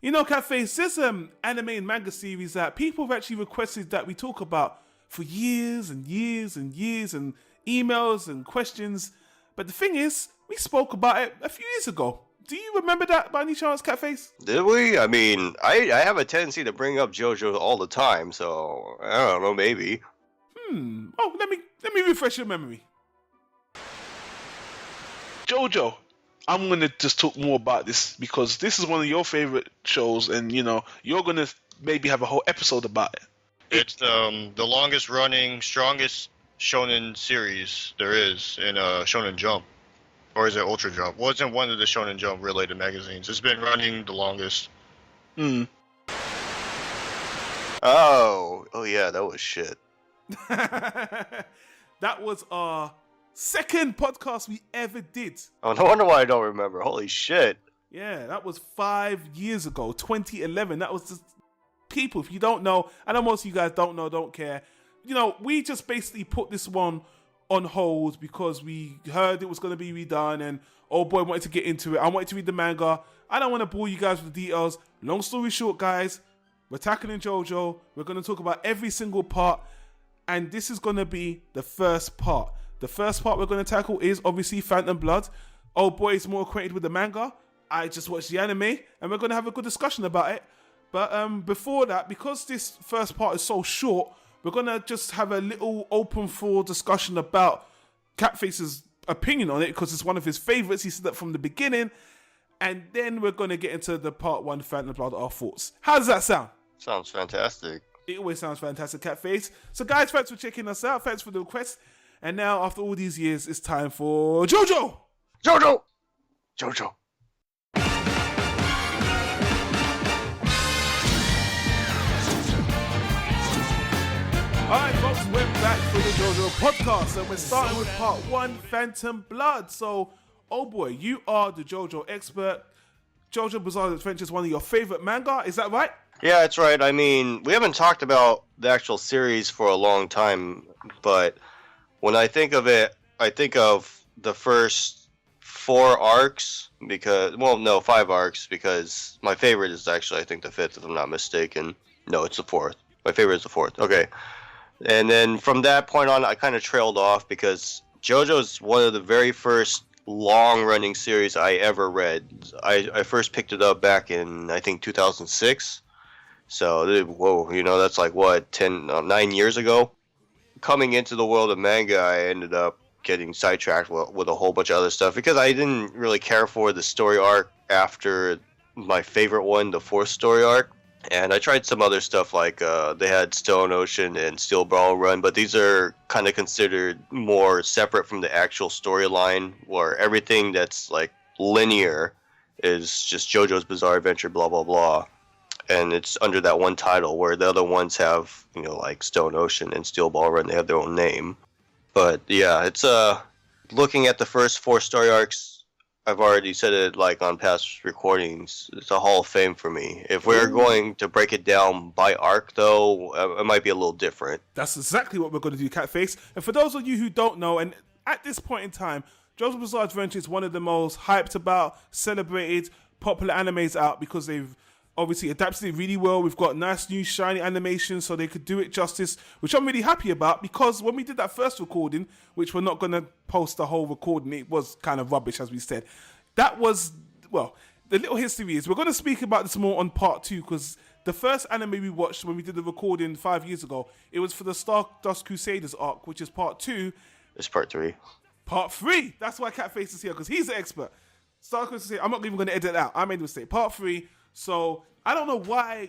You know, Catface, there's anime and manga series that people have actually requested that we talk about for years and years and years and emails and questions. But the thing is, we spoke about it a few years ago. Do you remember that by any chance, Catface? Did we? I mean, I have a tendency to bring up JoJo all the time, so I don't know, maybe. Oh, let me refresh your memory. JoJo, I'm gonna just talk more about this because this is one of your favorite shows, and you know you're gonna maybe have a whole episode about it. It's the longest running, strongest shonen series there is in Shonen Jump. Or is it Ultra Jump? Well, it's in one of the Shonen Jump related magazines. It's been running the longest. Oh yeah, that was shit. That was our second podcast we ever did. Oh, no wonder why I don't remember. Holy shit. Yeah, that was 5 years ago, 2011. That was just... People, if you don't know, I know most of you guys don't know, don't care. You know, we just basically put this one on hold because we heard it was going to be redone and old boy wanted to get into it. I wanted to read the manga. I don't want to bore you guys with the details. Long story short, guys, we're tackling JoJo. We're going to talk about every single part, and this is going to be the first part. The first part we're going to tackle is obviously Phantom Blood. Old boy is more acquainted with the manga. I just watched the anime, and we're going to have a good discussion about it. But before that, because this first part is so short, we're going to just have a little open floor discussion about Catface's opinion on it, because it's one of his favorites. He said that from the beginning. And then we're going to get into the part one, Phantom Blood, our thoughts. How does that sound? Sounds fantastic. It always sounds fantastic, Catface. So guys, thanks for checking us out. Thanks for the request. And now, after all these years, it's time for JoJo! JoJo! JoJo! Alright folks, we're back for the JoJo podcast, and we're starting with part one, Phantom Blood. So, oh boy, you are the JoJo expert. JoJo's Bizarre Adventure is one of your favorite manga, is that right? Yeah, that's right. I mean, we haven't talked about the actual series for a long time, but when I think of it, I think of the first 4 arcs, because, well, no, 5 arcs, because my favorite is actually, I think, the 5th, if I'm not mistaken. No, it's the 4th. My favorite is the 4th. Okay. And then from that point on, I kind of trailed off because JoJo is one of the very first long-running series I ever read. I first picked it up back in, I think, 2006. So, whoa, you know, that's like, what, 9 years ago? Coming into the world of manga, I ended up getting sidetracked with a whole bunch of other stuff because I didn't really care for the story arc after my favorite one, the 4th story arc. And I tried some other stuff like they had Stone Ocean and Steel Ball Run, but these are kind of considered more separate from the actual storyline, where everything that's like linear is just JoJo's Bizarre Adventure, blah, blah, blah. And it's under that one title, where the other ones have, you know, like Stone Ocean and Steel Ball Run, they have their own name. But yeah, it's looking at the first 4 story arcs, I've already said it like on past recordings, it's a Hall of Fame for me. If we're going to break it down by arc, though, it might be a little different. That's exactly what we're going to do, Catface. And for those of you who don't know, and at this point in time, JoJo's Bizarre Adventure is one of the most hyped about, celebrated, popular animes out because they've obviously adapted it really well. We've got nice new shiny animation so they could do it justice, which I'm really happy about, because when we did that first recording, which we're not going to post the whole recording, it was kind of rubbish, as we said. That was, well, the little history is, we're going to speak about this more on part 2, because the first anime we watched when we did the recording 5 years ago, it was for the Stardust Crusaders arc, which is part 2. It's part 3. Part 3! That's why Catface is here, because he's the expert. Stardust Crusaders, I'm not even going to edit it out. I made a mistake. Part 3. So, I don't know why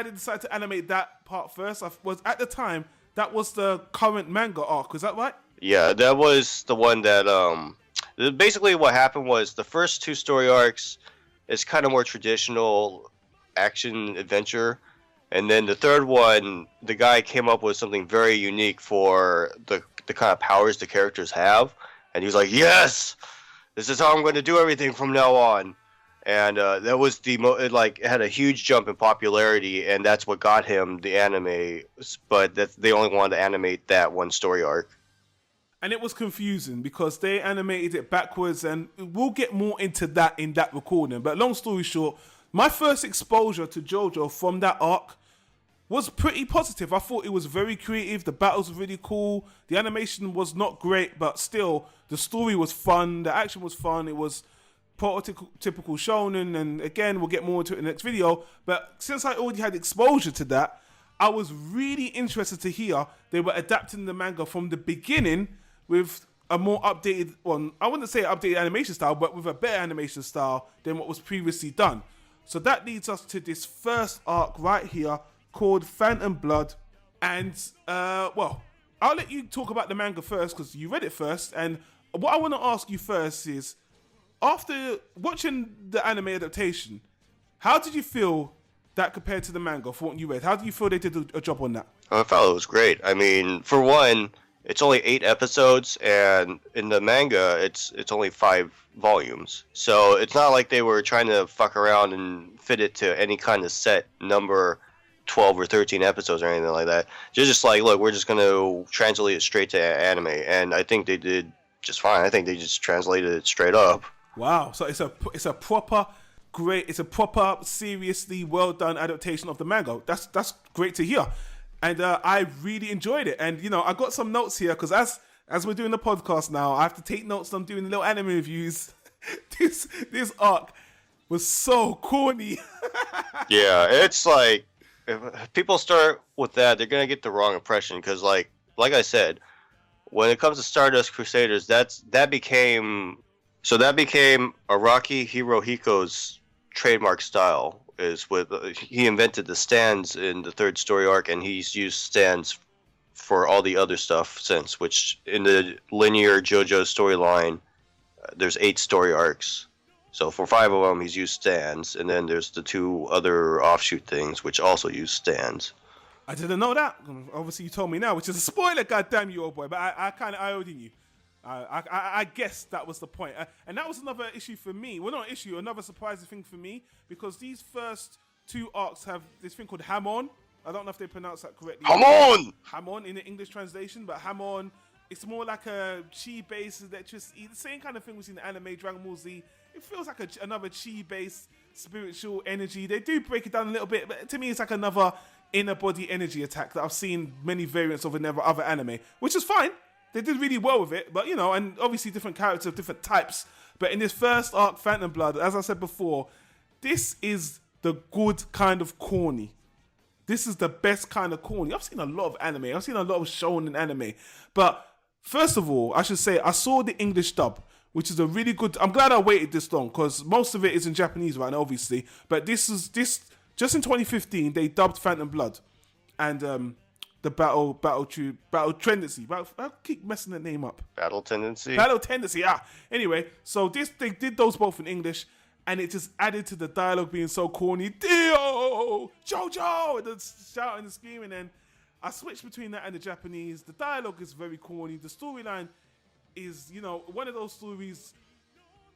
they decided to animate that part first. At the time, that was the current manga arc, is that right? Yeah, that was the one that, basically what happened was the first 2 story arcs is kind of more traditional action adventure. And then the 3rd one, the guy came up with something very unique for the kind of powers the characters have. And he was like, yes, this is how I'm going to do everything from now on. And that was it had a huge jump in popularity, and that's what got him the anime. But they only wanted to animate that one story arc. And it was confusing because they animated it backwards, and we'll get more into that in that recording. But long story short, my first exposure to JoJo from that arc was pretty positive. I thought it was very creative. The battles were really cool. The animation was not great, but still, the story was fun. The action was fun. It was prototypical shonen, and again, we'll get more into it in the next video. But since I already had exposure to that, I was really interested to hear they were adapting the manga from the beginning with a more updated one. I wouldn't say updated animation style, but with a better animation style than what was previously done. So that leads us to this first arc right here, called Phantom Blood. And well, I'll let you talk about the manga first because you read it first. And what I want to ask you first is, after watching the anime adaptation, how did you feel that compared to the manga for what you read? How do you feel they did a job on that? I felt it was great. I mean, for one, it's only 8 episodes, and in the manga, it's only 5 volumes. So it's not like they were trying to fuck around and fit it to any kind of set number, 12 or 13 episodes or anything like that. Just like, look, we're just going to translate it straight to anime, and I think they did just fine. I think they just translated it straight up. Wow, so it's a proper seriously well done adaptation of the manga. That's great to hear, and I really enjoyed it. And you know, I got some notes here because as we're doing the podcast now, I have to take notes. I'm doing little anime reviews. this arc was so corny. Yeah, it's like, if people start with that, they're gonna get the wrong impression because, like I said, when it comes to Stardust Crusaders, that became Araki Hirohiko's trademark style. Is with he invented the stands in the 3rd story arc, and he's used stands for all the other stuff since. Which in the linear JoJo storyline, there's 8 story arcs. So for 5 of them, he's used stands, and then there's the 2 other offshoot things, which also use stands. I didn't know that. Obviously, you told me now, which is a spoiler, goddamn you, old boy. But I already knew. I guess that was the point. And that was another issue for me. Well, not an issue, another surprising thing for me, because these first 2 arcs have this thing called Hamon. I don't know if they pronounce that correctly. Hamon! Hamon in the English translation, but Hamon, it's more like a chi-based electricity. The same kind of thing we see in the anime Dragon Ball Z. It feels like another chi-based spiritual energy. They do break it down a little bit, but to me, it's like another inner body energy attack that I've seen many variants of in other anime, which is fine. They did really well with it, but you know, and obviously different characters, different types. But in this first arc, Phantom Blood, as I said before, this is the good kind of corny. This is the best kind of corny. I've seen a lot of anime. I've seen a lot of shonen anime. But first of all, I should say, I saw the English dub, which is a really good... I'm glad I waited this long, because most of it is in Japanese right now, obviously. But this just in 2015, they dubbed Phantom Blood. And the Battle Tendency. I keep messing the name up. Battle Tendency? Battle Tendency, yeah. Anyway, so they did those both in English, and it just added to the dialogue being so corny. Dio! JoJo! And the shouting and screaming. And I switched between that and the Japanese. The dialogue is very corny. The storyline is, you know, one of those stories.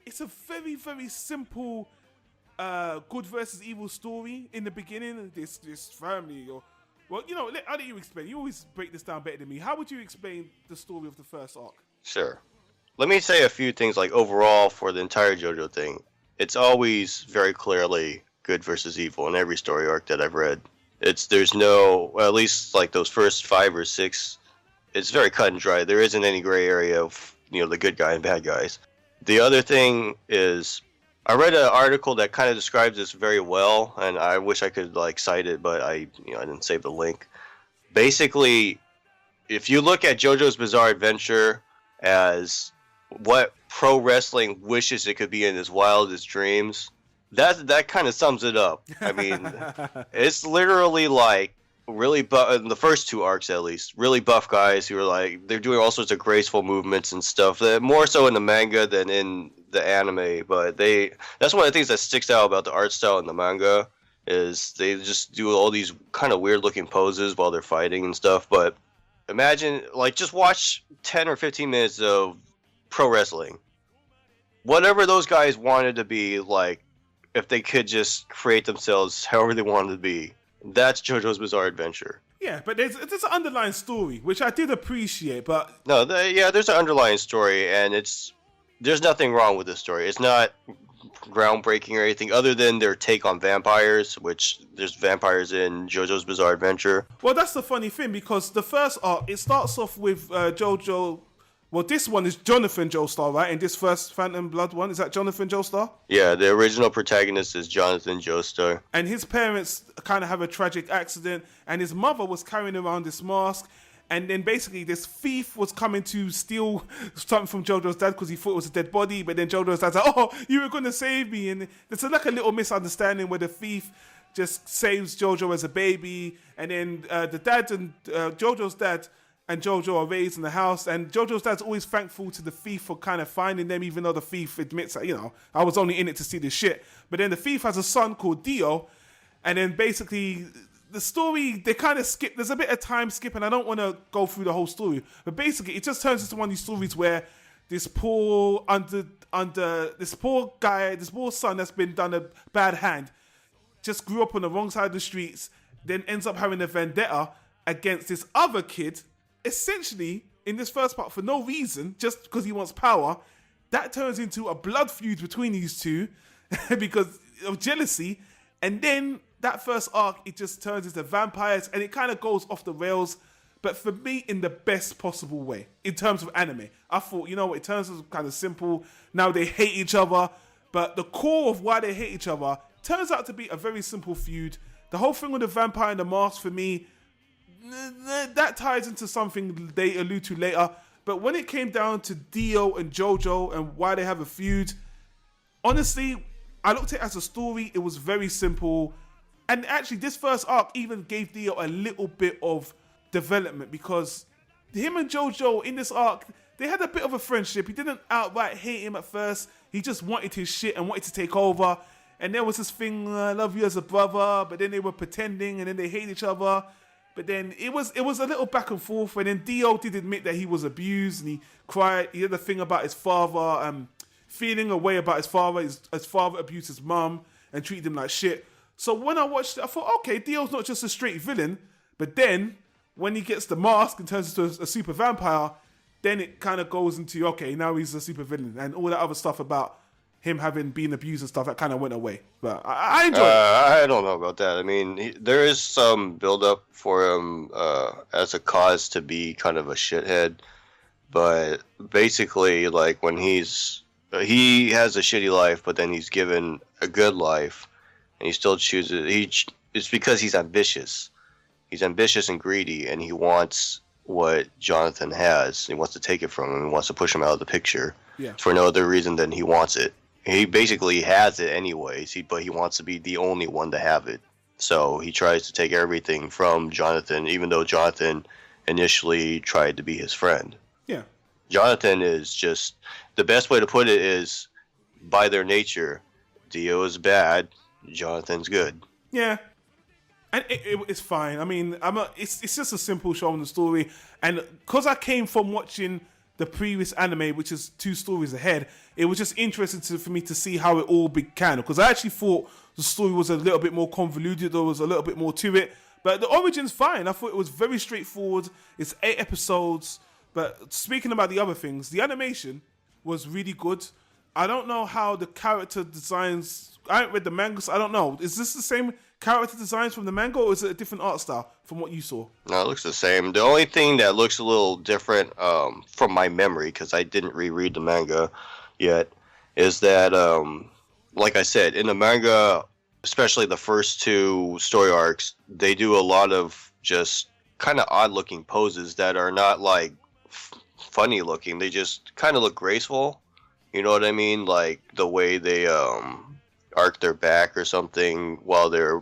It's a very, very simple good versus evil story in the beginning. This family, well, you know, how do you explain? You always break this down better than me. How would you explain the story of the first arc? Sure. Let me say a few things, like overall for the entire JoJo thing. It's always very clearly good versus evil in every story arc that I've read. There's no, well, at least like those first 5 or 6, it's very cut and dry. There isn't any gray area of, you know, the good guy and bad guys. The other thing is, I read an article that kind of describes this very well, and I wish I could like cite it, but I didn't save the link. Basically, if you look at JoJo's Bizarre Adventure as what pro wrestling wishes it could be in its wildest dreams, that kind of sums it up. I mean, it's literally like really buff, in the first 2 arcs at least, really buff guys who are like, they're doing all sorts of graceful movements and stuff, more so in the manga than in the anime. But that's one of the things that sticks out about the art style in the manga, is they just do all these kind of weird looking poses while they're fighting and stuff. But imagine, like, just watch 10 or 15 minutes of pro wrestling. Whatever those guys wanted to be, like, if they could just create themselves however they wanted to be, that's JoJo's Bizarre Adventure. Yeah, but there's an underlying story, which I did appreciate, but... No, there's an underlying story, and there's nothing wrong with this story. It's not groundbreaking or anything other than their take on vampires, which there's vampires in JoJo's Bizarre Adventure. Well, that's the funny thing, because the first arc, it starts off with JoJo. Well, this one is Jonathan Joestar, right? And this first Phantom Blood one, is that Jonathan Joestar? Yeah, the original protagonist is Jonathan Joestar. And his parents kind of have a tragic accident, and his mother was carrying around this mask. And then basically this thief was coming to steal something from JoJo's dad because he thought it was a dead body. But then JoJo's dad's like, oh, you were going to save me. And there's like a little misunderstanding where the thief just saves JoJo as a baby. And then the dad and JoJo's dad and JoJo are raised in the house. And JoJo's dad's always thankful to the thief for kind of finding them, even though the thief admits that, you know, I was only in it to see this shit. But then the thief has a son called Dio. And then basically the story, they kind of skip. There's a bit of time skip, and I don't want to go through the whole story. But basically, it just turns into one of these stories where this poor this poor guy, this poor son that's been done a bad hand, just grew up on the wrong side of the streets, then ends up having a vendetta against this other kid, essentially in this first part for no reason, just because he wants power. That turns into a blood feud between these two because of jealousy, and then that first arc, it just turns into vampires, and it kind of goes off the rails, but for me, in the best possible way, in terms of anime. I thought, you know, it turns into kind of simple. Now they hate each other, but the core of why they hate each other turns out to be a very simple feud. The whole thing with the vampire and the mask, for me, that ties into something they allude to later. But when it came down to Dio and JoJo and why they have a feud, honestly, I looked at it as a story. It was very simple. And actually, this first arc even gave Dio a little bit of development, because him and JoJo in this arc, they had a bit of a friendship. He didn't outright hate him at first. He just wanted his shit and wanted to take over. And there was this thing, I love you as a brother, but then they were pretending, and then they hate each other. But then it was a little back and forth. And then Dio did admit that he was abused, and he cried. He had a thing about his father, feeling a way about his father. His father abused his mum and treated him like shit. So when I watched it, I thought, okay, Dio's not just a straight villain. But then, when he gets the mask and turns into a super vampire, then it kind of goes into, okay, now he's a super villain. And all that other stuff about him having been abused and stuff, that kind of went away. But I enjoyed it. I don't know about that. I mean, there is some build-up for him as a cause to be kind of a shithead. But basically, like, when he has a shitty life, but then he's given a good life, and he still chooses. It's because he's ambitious. He's ambitious and greedy, and he wants what Jonathan has. He wants to take it from him. He wants to push him out of the picture. Yeah. For no other reason than he wants it. He basically has it anyways, but he wants to be the only one to have it. So he tries to take everything from Jonathan, even though Jonathan initially tried to be his friend. Yeah. Jonathan is just, the best way to put it is, by their nature, Dio is bad, Jonathan's good. Yeah. And it's fine. I mean, it's just a simple show in the story. And because I came from watching the previous anime, which is 2 stories ahead, it was just interesting for me to see how it all began. Because I actually thought the story was a little bit more convoluted, there was a little bit more to it. But the origin's fine. I thought it was very straightforward. It's 8 episodes. But speaking about the other things, the animation was really good. I don't know how the character designs... I haven't read the manga, so I don't know. Is this the same character designs from the manga, or is it a different art style from what you saw? No, it looks the same. The only thing that looks a little different from my memory, because I didn't reread the manga yet, is that, like I said, in the manga, especially the first 2 story arcs, they do a lot of just kind of odd-looking poses that are not, like, funny-looking. They just kind of look graceful. You know what I mean? Like, the way they arc their back or something while they're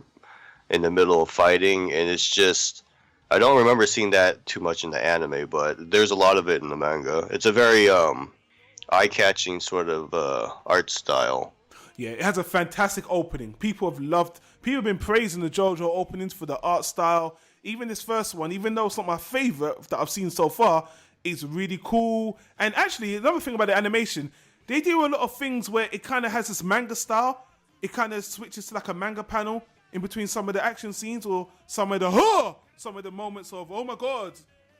in the middle of fighting, and it's just, I don't remember seeing that too much in the anime, but there's a lot of it in the manga. It's a very eye-catching sort of art style. Yeah, it has a fantastic opening. People have been praising the JoJo openings for the art style. Even this first one, even though it's not my favorite that I've seen so far, it's really cool. And actually, another thing about the animation, they do a lot of things where it kind of has this manga style. It kind of switches to like a manga panel in between some of the action scenes, or some of the moments of, oh my god.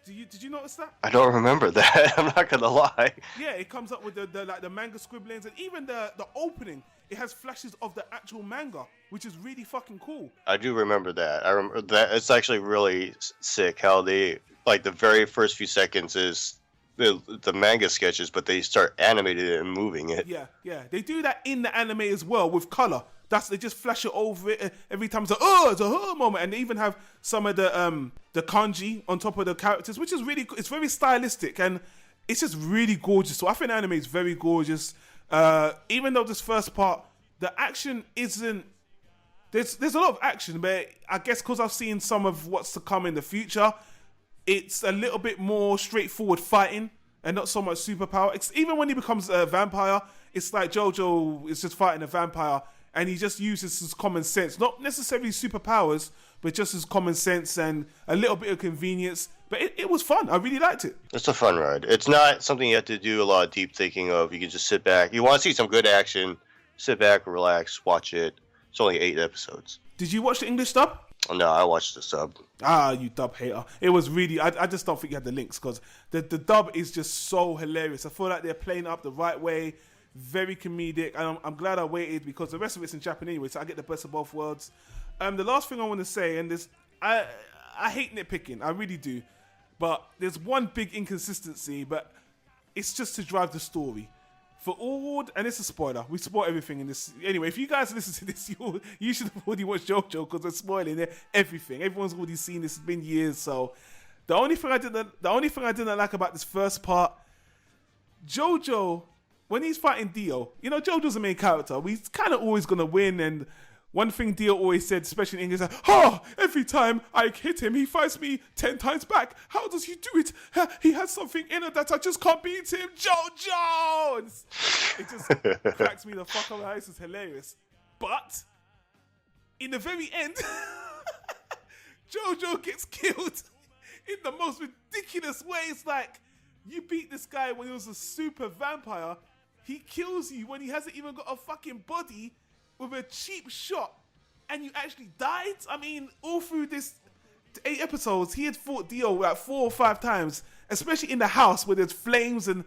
Did you notice that? I don't remember that. I'm not gonna lie. Yeah, it comes up with the manga scribblings, and even the opening. it has flashes of the actual manga, which is really fucking cool. I do remember that. I remember that. It's actually really sick how they, like, the very first few seconds is the manga sketches, but they start animating it and moving it. Yeah. They do that in the anime as well with color. They just flash it over it every time. It's like, oh, it's a moment, and they even have some of the kanji on top of the characters, which is really, it's very stylistic and it's just really gorgeous. So I think anime is very gorgeous. Even though this first part, the action isn't. There's a lot of action, but I guess because I've seen some of what's to come in the future, it's a little bit more straightforward fighting and not so much superpower. Even when he becomes a vampire, it's like JoJo is just fighting a vampire and he just uses his common sense. Not necessarily superpowers, but just his common sense and a little bit of convenience. But it was fun. I really liked it. It's a fun ride. It's not something you have to do a lot of deep thinking of. You can just sit back. You want to see some good action, sit back, relax, watch it. It's only 8 episodes. Did you watch the English dub? No, I watched the sub. Ah, you dub hater. It was really, I just don't think you had the links because the dub is just so hilarious. I feel like they're playing up the right way, very comedic, and I'm glad I waited because the rest of it's in Japanese anyway, so I get the best of both worlds. The last thing I want to say, and this, I hate nitpicking, I really do, but there's one big inconsistency, but it's just to drive the story. For all, and it's a spoiler, we spoil everything in this. Anyway, if you guys listen to this, you should have already watched JoJo because they're spoiling everything. Everyone's already seen this. It's been years. So the only thing I didn't like about this first part, JoJo, when he's fighting Dio, you know, JoJo's the main character. He's kind of always gonna win. And one thing Dio always said, especially in English, like, oh, every time I hit him, he fights me 10 times back. How does he do it? He has something in it that I just can't beat him. JoJo! It just cracks me the fuck up. This is hilarious. But in the very end, JoJo gets killed in the most ridiculous way. It's like, you beat this guy when he was a super vampire. He kills you when he hasn't even got a fucking body with a cheap shot, and you actually died. I mean, all through this 8 episodes, he had fought Dio like 4 or 5 times, especially in the house where there's flames, and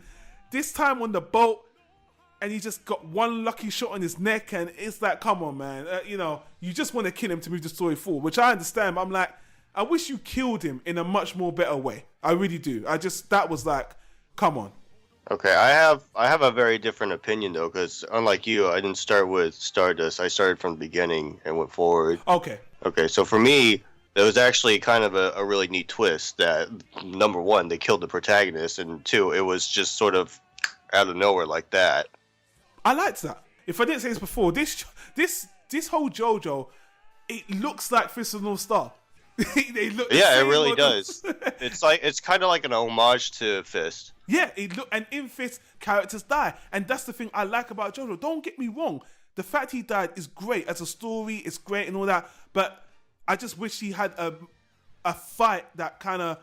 this time on the boat, and he just got one lucky shot on his neck, and it's like, come on, man. You know, you just want to kill him to move the story forward, which I understand, but I'm like, I wish you killed him in a much more better way. I really do. That was like, come on. Okay, I have a very different opinion though, because unlike you, I didn't start with Stardust. I started from the beginning and went forward. Okay, so for me, there was actually kind of a really neat twist that, number 1, they killed the protagonist, and 2, it was just sort of out of nowhere like that. I liked that. If I didn't say this before, this whole JoJo, it looks like Fist of the North Star. They look. Yeah, it really does. It's kind of like an homage to Fist. Yeah, and in Fist, characters die, and that's the thing I like about JoJo. Don't get me wrong, the fact he died is great as a story. It's great and all that, but I just wish he had a fight that kind of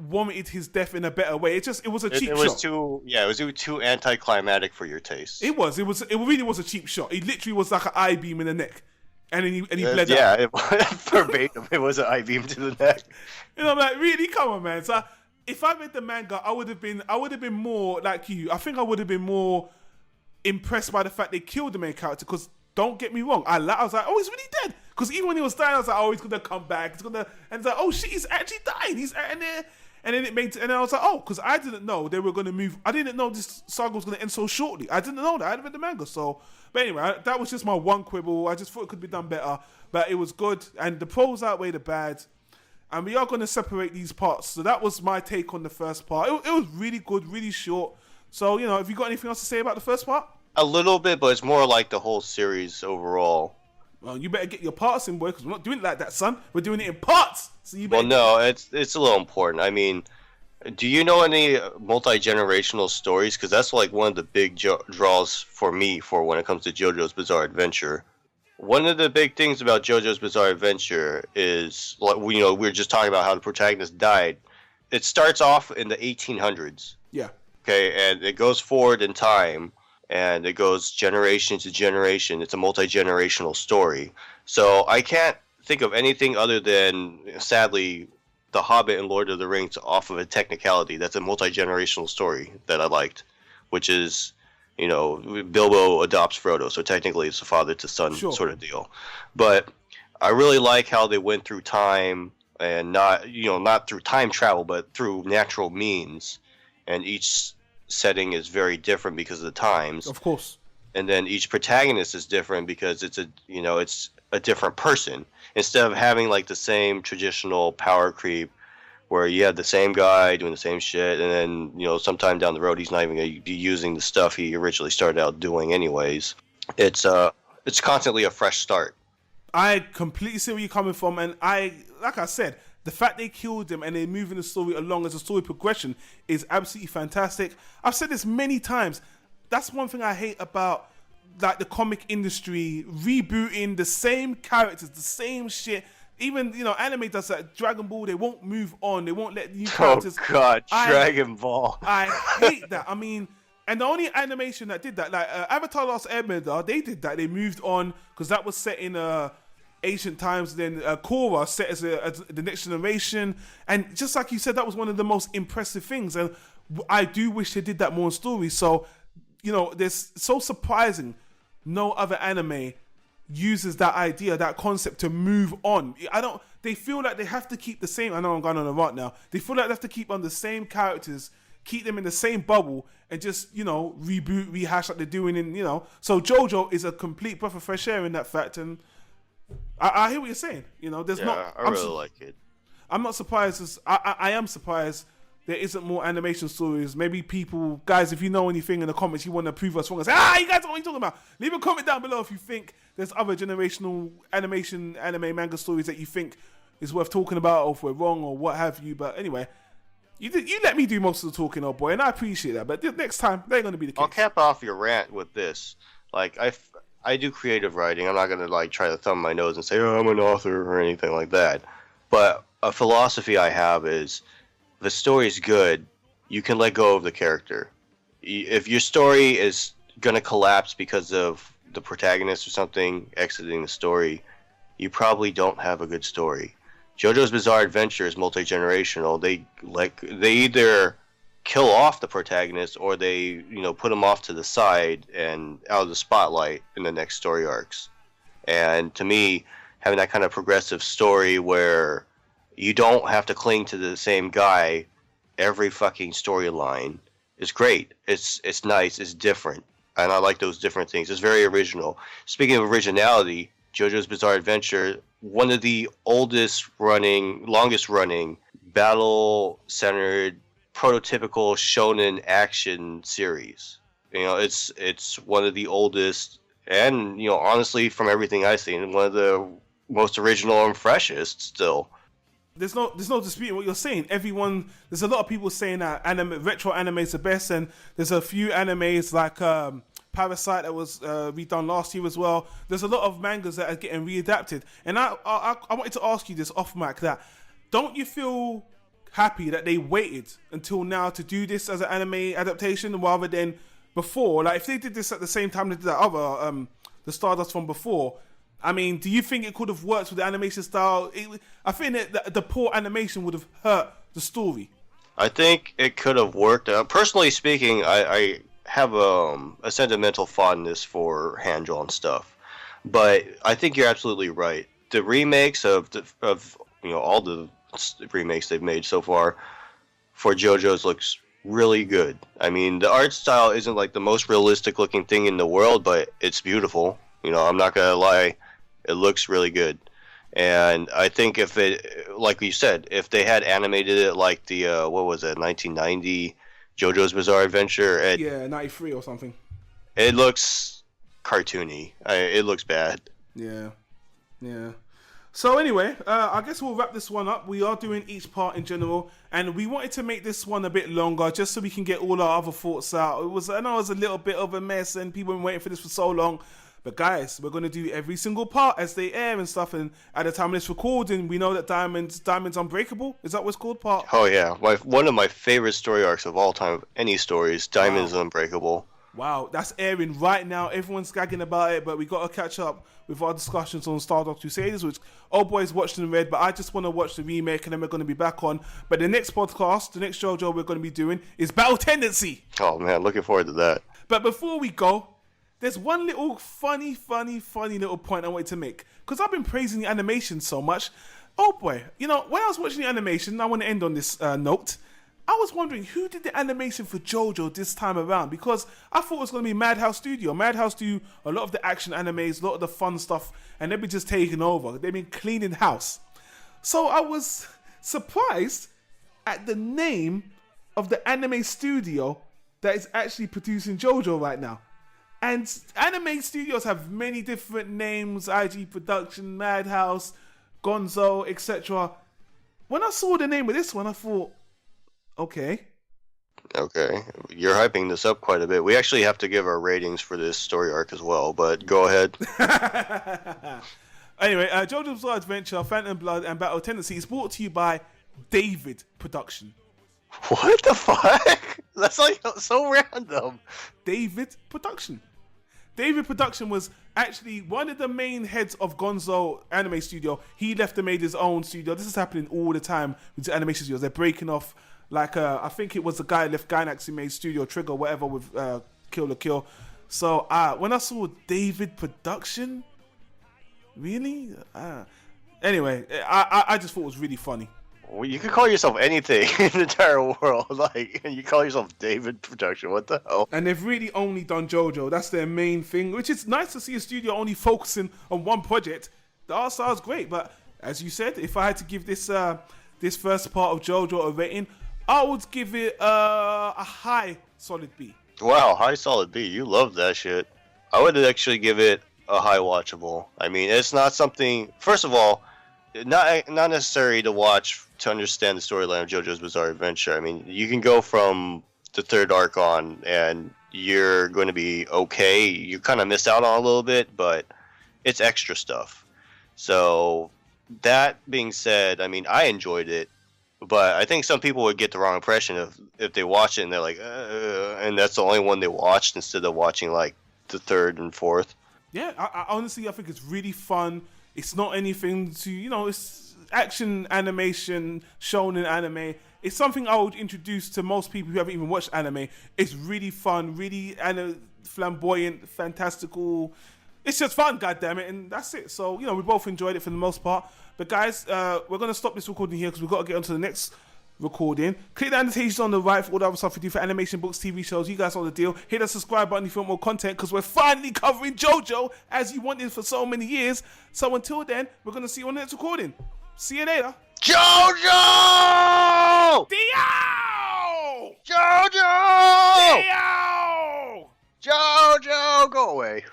warranted his death in a better way. It was a cheap shot. It was too anticlimactic for your taste. It really was a cheap shot. It literally was like an eye beam in the neck. And then he bled out. Yeah, verbatim, it was an eye beam to the neck. You know, I'm like, really? Come on, man. So if I read the manga, I would have been more like you. I think I would have been more impressed by the fact they killed the main character. Because don't get me wrong, I was like, oh, he's really dead. Because even when he was dying, I was like, oh, he's gonna come back. And it's like, oh shit, he's actually dying. And then I was like, oh, because I didn't know they were gonna move. I didn't know this saga was gonna end so shortly. I didn't know that. I hadn't read the manga, so. But anyway, that was just my one quibble. I just thought it could be done better, but it was good, and the pros outweigh the bad, and we are going to separate these parts. So that was my take on the first part. It was really good, really short. So, you know, have you got anything else to say about the first part? A little bit, but it's more like the whole series overall. Well, you better get your parts in, boy, because we're not doing it like that, son. We're doing it in parts. So you better. Well, no, it's a little important. I mean, do you know any multi-generational stories? Because that's like one of the big draws for me for when it comes to JoJo's Bizarre Adventure. One of the big things about JoJo's Bizarre Adventure is, you know, we were just talking about how the protagonist died. It starts off in the 1800s. Yeah. Okay, and it goes forward in time, and it goes generation to generation. It's a multi-generational story. So I can't think of anything other than, sadly, The Hobbit and Lord of the Rings off of a technicality. That's a multi-generational story that I liked, which is You know, Bilbo adopts Frodo, so technically it's a father to son sort of deal. But I really like how they went through time, and not through time travel, but through natural means. And each setting is very different because of the times. Of course. And then each protagonist is different because it's a different person. Instead of having like the same traditional power creep where you have the same guy doing the same shit, and then sometime down the road he's not even going to be using the stuff he originally started out doing anyways. It's constantly a fresh start. I completely see where you're coming from, and like I said, the fact they killed him and they're moving the story along as a story progression is absolutely fantastic. I've said this many times. That's one thing I hate about like the comic industry rebooting the same characters, the same shit. Even anime does that. Dragon Ball, they won't move on. They won't let new characters. Oh God, Dragon Ball! I hate that. I mean, and the only animation that did that, like Avatar: Last Airbender, they did that. They moved on because that was set in ancient times. Then Korra set as the next generation, and just like you said, that was one of the most impressive things. And I do wish they did that more in stories. So, there's so surprising. No other anime uses that idea, that concept to move on. They feel like they have to keep the same. I know I'm going on a rant now. They feel like they have to keep on the same characters, keep them in the same bubble, and just reboot, rehash like they're doing in So JoJo is a complete breath of fresh air in that fact, and I hear what you're saying. I really like it. I'm not surprised. I am surprised there isn't more animation stories. Maybe people, guys, if you know anything in the comments, you want to prove us wrong and say, you guys know what you're talking about. Leave a comment down below if you think there's other generational anime, manga stories that you think is worth talking about, or if we're wrong or what have you. But anyway, you let me do most of the talking, old boy, and I appreciate that. But next time, they're going to be the case. I'll cap off your rant with this. Like, I do creative writing. I'm not going to like try to thumb my nose and say, I'm an author or anything like that. But a philosophy I have is, if the story is good, you can let go of the character. If your story is going to collapse because of the protagonist or something exiting the story, you probably don't have a good story. JoJo's Bizarre Adventure is multi-generational. They either kill off the protagonist, or they put him off to the side and out of the spotlight in the next story arcs. And to me, having that kind of progressive story where you don't have to cling to the same guy every fucking storyline is great. It's nice. It's different. And I like those different things. It's very original. Speaking of originality, JoJo's Bizarre Adventure, one of the longest running, battle-centered, prototypical shonen action series. It's one of the oldest, and honestly, from everything I've seen, one of the most original and freshest still. There's no disputing what you're saying. There's a lot of people saying that retro anime is the best, and there's a few animes like Parasite that was redone last year as well. There's a lot of mangas that are getting readapted, and I wanted to ask you this off mic, that don't you feel happy that they waited until now to do this as an anime adaptation rather than before? Like, if they did this at the same time they did that other the Stardust from before, I mean, do you think it could have worked with the animation style? I think that the poor animation would have hurt the story. I think it could have worked. Personally speaking, I have a sentimental fondness for hand-drawn stuff, but I think you're absolutely right. The remakes of all the remakes they've made so far for JoJo's looks really good. I mean, the art style isn't like the most realistic looking thing in the world, but it's beautiful. I'm not gonna lie. It looks really good. And I think if it, like you said, if they had animated it like the, 1990 JoJo's Bizarre Adventure. 93 or something. It looks cartoony. It looks bad. Yeah. So anyway, I guess we'll wrap this one up. We are doing each part in general, and we wanted to make this one a bit longer just so we can get all our other thoughts out. I know it was a little bit of a mess, and people have been waiting for this for so long. But guys, we're going to do every single part as they air and stuff. And at the time of this recording, we know that Diamond's Unbreakable. Is that what's called part? Oh yeah, one of my favorite story arcs of all time, of any stories, Diamond's Unbreakable. Wow, that's airing right now. Everyone's gagging about it, but we got to catch up with our discussions on Stardust Crusaders, which old boys watched and read, but I just want to watch the remake, and then we're going to be back on. But the next podcast, the next JoJo we're going to be doing is Battle Tendency. Oh man, looking forward to that. But before we go, there's one little funny little point I wanted to make. Because I've been praising the animation so much. Oh boy, you know, when I was watching the animation, I want to end on this note. I was wondering who did the animation for JoJo this time around, because I thought it was going to be Madhouse Studio. Madhouse do a lot of the action animes, a lot of the fun stuff, and they've been just taking over. They've been cleaning house. So I was surprised at the name of the anime studio that is actually producing JoJo right now. And anime studios have many different names: IG Production, Madhouse, Gonzo, etc. When I saw the name of this one, I thought, okay. You're hyping this up quite a bit. We actually have to give our ratings for this story arc as well, but go ahead. Anyway, JoJo's Bizarre Adventure, Phantom Blood, and Battle Tendency is brought to you by David Production. What the fuck? That's like so random. David Production. David Production was actually one of the main heads of Gonzo Anime Studio. He left and made his own studio. This is happening all the time with the animation studios. They're breaking off. Like, I think it was the guy left Gainax who made Studio Trigger, whatever, with Kill la Kill. So, when I saw David Production, really? Anyway, I just thought it was really funny. Well, you could call yourself anything in the entire world. Like, you call yourself David Production. What the hell? And they've really only done JoJo. That's their main thing, which is nice to see a studio only focusing on one project. The art style is great, but as you said, if I had to give this this first part of JoJo a rating, I would give it a high solid B. Wow, high solid B. You love that shit. I would actually give it a high watchable. I mean, it's not something. First of all, not necessary to watch to understand the storyline of JoJo's Bizarre Adventure. I mean, you can go from the third arc on, and you're going to be okay. You kind of miss out on a little bit, but it's extra stuff. So that being said, I mean, I enjoyed it. But I think some people would get the wrong impression if they watch it and they're like, and that's the only one they watched instead of watching like the third and fourth. Yeah, I honestly, I think it's really fun. It's not anything to, you know, it's action animation, shonen anime. It's something I would introduce to most people who haven't even watched anime. It's really fun, really flamboyant, fantastical. It's just fun, goddammit, and that's it. So, you know, we both enjoyed it for the most part. But guys, we're going to stop this recording here because we've got to get on to the next recording. Click the annotations on the right for all the other stuff we do for animation, books, TV shows. You guys know the deal. Hit the subscribe button if you want more content, because we're finally covering JoJo as you wanted for so many years. So until then, we're going to see you on the next recording. See you later. JoJo! Dio! JoJo! Dio! JoJo! Go away.